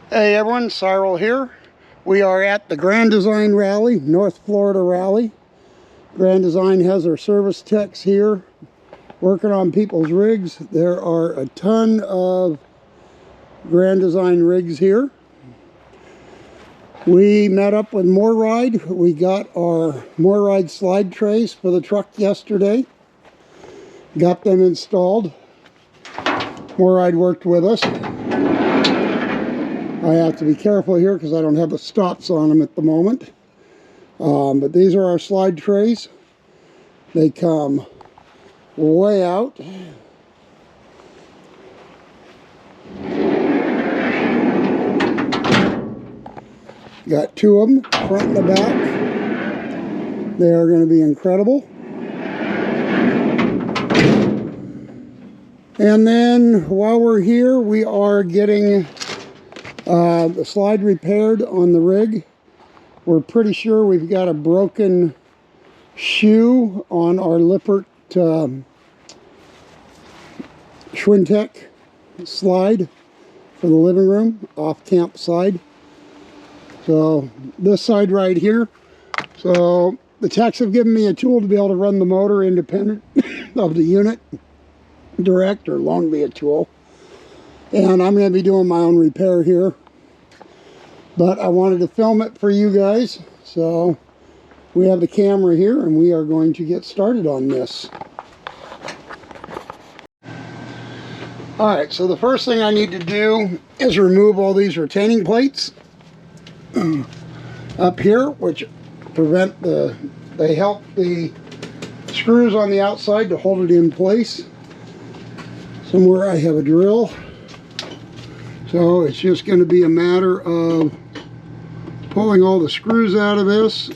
Hey everyone, Cyril here. We are at the Grand Design Rally, North Florida Rally. Grand Design has their service techs here working on people's rigs. There are a ton of Grand Design rigs here. We met up with MoreRide. We got our MoreRide slide trays for the truck yesterday. Got them installed. MoreRide worked with us. I have to be careful here because I don't have the stops on them at the moment. But these are our slide trays. They come way out. Got two of them, front and the back. They are going to be incredible. And then while we're here, we are getting the slide repaired on the rig. We're pretty sure we've got a broken shoe on our Lippert Schwintek slide for the living room, off-camp side. So this side right here. So the techs have given me a tool to be able to run the motor independent of the unit, direct or long via tool. And I'm going to be doing my own repair here. But I wanted to film it for you guys. So we have the camera here and we are going to get started on this. Alright, so the first thing I need to do is remove all these retaining plates up here, which prevent they help the screws on the outside to hold it in place. Somewhere I have a drill. So it's just going to be a matter of pulling all the screws out of this.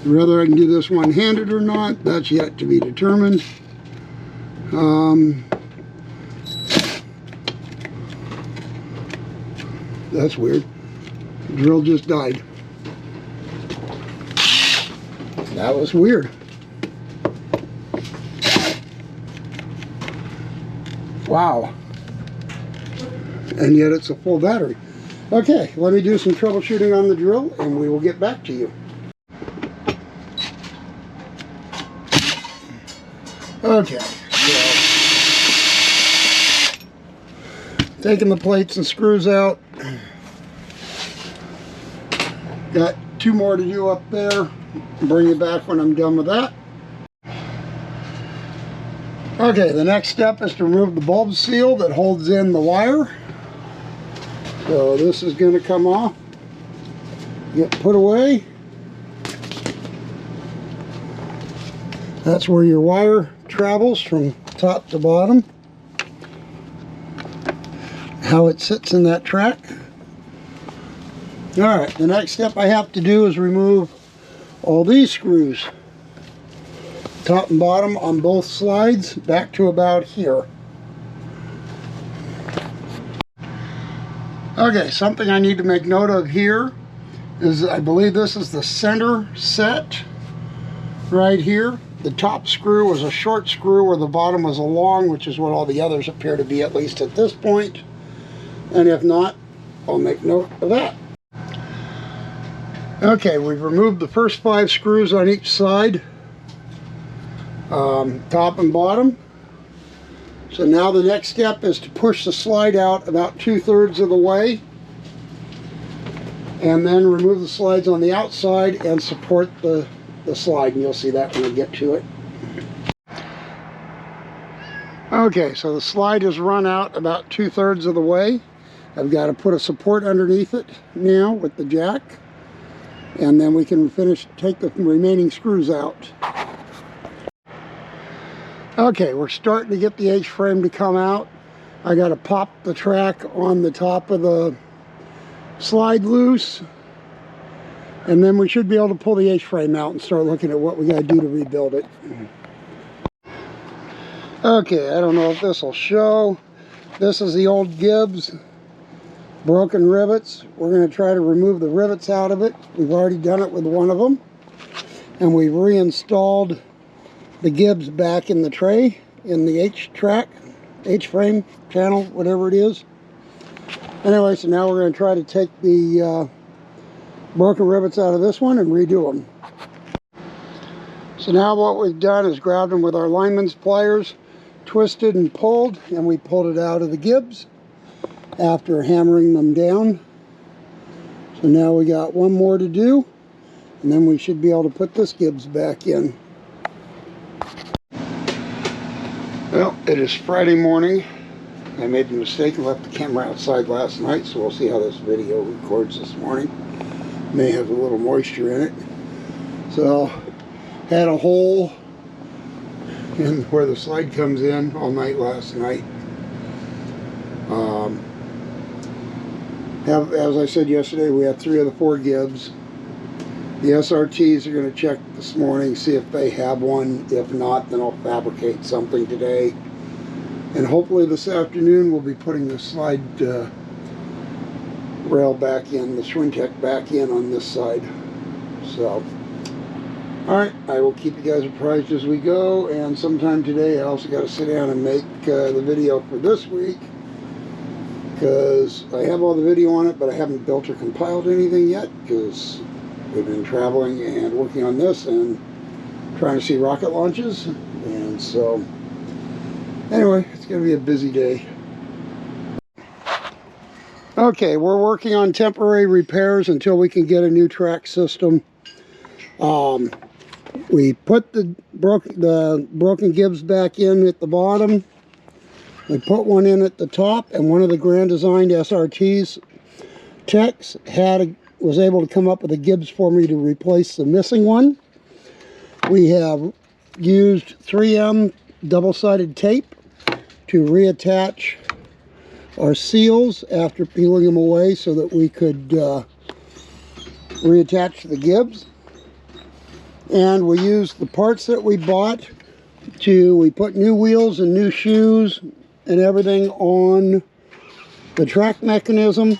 Whether I can do this one-handed or not, that's yet to be determined. That's weird. The drill just died. That was weird. Wow. And yet it's a full battery. Okay, let me do some troubleshooting on the drill and we will get back to you. Okay, so taking the plates and screws out. Got two more to do up there. Bring you back when I'm done with that. Okay, the next step is to remove the bulb seal that holds in the wire. So this is going to come off, get put away. That's where your wire travels from top to bottom. How it sits in that track. Alright, the next step I have to do is remove all these screws. Top and bottom on both slides, back to about here. Okay, something I need to make note of here is I believe this is the center set right here. The top screw was a short screw where the bottom was a long, which is what all the others appear to be, at least at this point. And if not, I'll make note of that. Okay, we've removed the first 5 screws on each side, top and bottom. So now the next step is to push the slide out about 2/3 of the way and then remove the slides on the outside and support the slide, and you'll see that when we get to it. Okay, so the slide is run out about 2/3 of the way. I've got to put a support underneath it now with the jack, and then we can take the remaining screws out. Okay, we're starting to get the H-frame to come out. I got to pop the track on the top of the slide loose, and then we should be able to pull the H-frame out and start looking at what we got to do to rebuild it. Okay, I don't know if this will show. This is the old Gibbs, broken rivets. We're going to try to remove the rivets out of it. We've already done it with one of them, and we've reinstalled the Gibbs back in the tray, in the H-track, H-frame channel, whatever it is. Anyway, so now we're going to try to take the broken rivets out of this one and redo them. So now what we've done is grabbed them with our lineman's pliers, twisted and pulled, and we pulled it out of the Gibbs after hammering them down. So now we got one more to do, and then we should be able to put this Gibbs back in. Well, it is Friday morning. I made the mistake and left the camera outside last night, so we'll see how this video records this morning. May have a little moisture in it. So, had a hole in where the slide comes in all night last night. As I said yesterday, we had 3 of the 4 Gibbs. The SRTs are going to check this morning, see if they have one. If not, then I'll fabricate something today. And hopefully this afternoon we'll be putting the slide rail back in, the Schwintek back in on this side. So, alright, I will keep you guys apprised as we go. And sometime today I also got to sit down and make the video for this week, because I have all the video on it, but I haven't built or compiled anything yet, because we've been traveling and working on this and trying to see rocket launches. And so, anyway, it's going to be a busy day. Okay, we're working on temporary repairs until we can get a new track system. We put the broken Gibbs back in at the bottom. We put one in at the top, and one of the Grand Designed SRTs techs was able to come up with a Gibbs for me to replace the missing one. We have used 3M double-sided tape to reattach our seals after peeling them away so that we could reattach the Gibbs. And we used the parts that we bought we put new wheels and new shoes and everything on the track mechanism.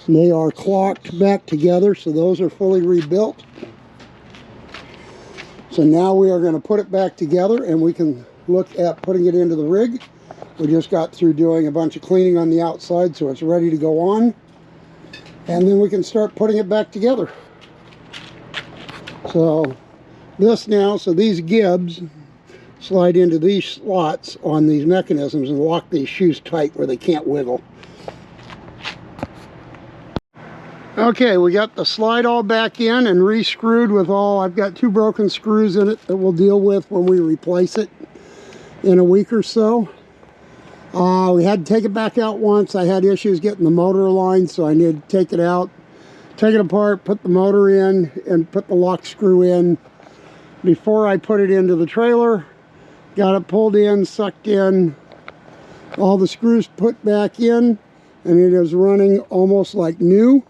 They are clocked back together, so those are fully rebuilt. So now we are going to put it back together and we can look at putting it into the rig. We just got through doing a bunch of cleaning on the outside, so it's ready to go on. And then we can start putting it back together. So these Gibbs slide into these slots on these mechanisms and lock these shoes tight where they can't wiggle. Okay, we got the slide all back in and re-screwed with I've got 2 broken screws in it that we'll deal with when we replace it in a week or so. We had to take it back out once. I had issues getting the motor aligned, so I needed to take it out, take it apart, put the motor in, and put the lock screw in before I put it into the trailer. Got it pulled in, sucked in, all the screws put back in, and it is running almost like new.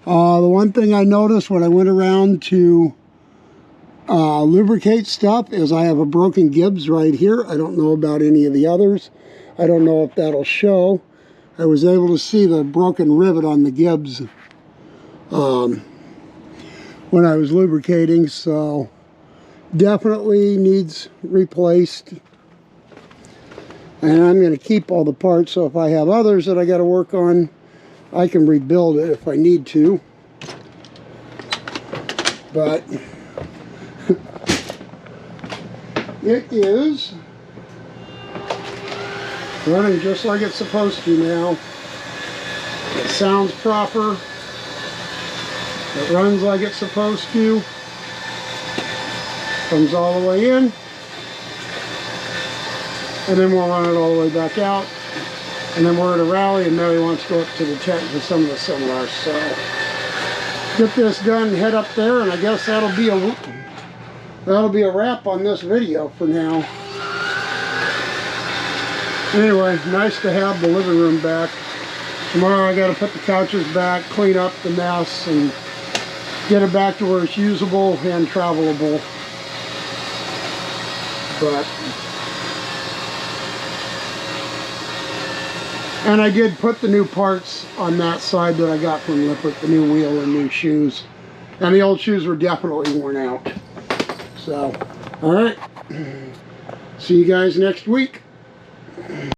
The one thing I noticed when I went around to lubricate stuff is I have a broken Gibbs right here. I don't know about any of the others. I don't know if that'll show. I was able to see the broken rivet on the Gibbs when I was lubricating, so definitely needs replaced. And I'm going to keep all the parts, so if I have others that I got to work on, I can rebuild it if I need to. But it is running just like it's supposed to now. It sounds proper. It runs like it's supposed to. Comes all the way in. And then we'll run it all the way back out. And then we're at a rally and Mary wants to go up to the tent for some of the seminars. So get this done, head up there, and I guess that'll be a wrap on this video for now. Anyway, nice to have the living room back. Tomorrow I got to put the couches back, clean up the mess, and get it back to where it's usable and travelable. And I did put the new parts on that side that I got from Lippert, the new wheel and new shoes. And the old shoes were definitely worn out. So, alright. See you guys next week.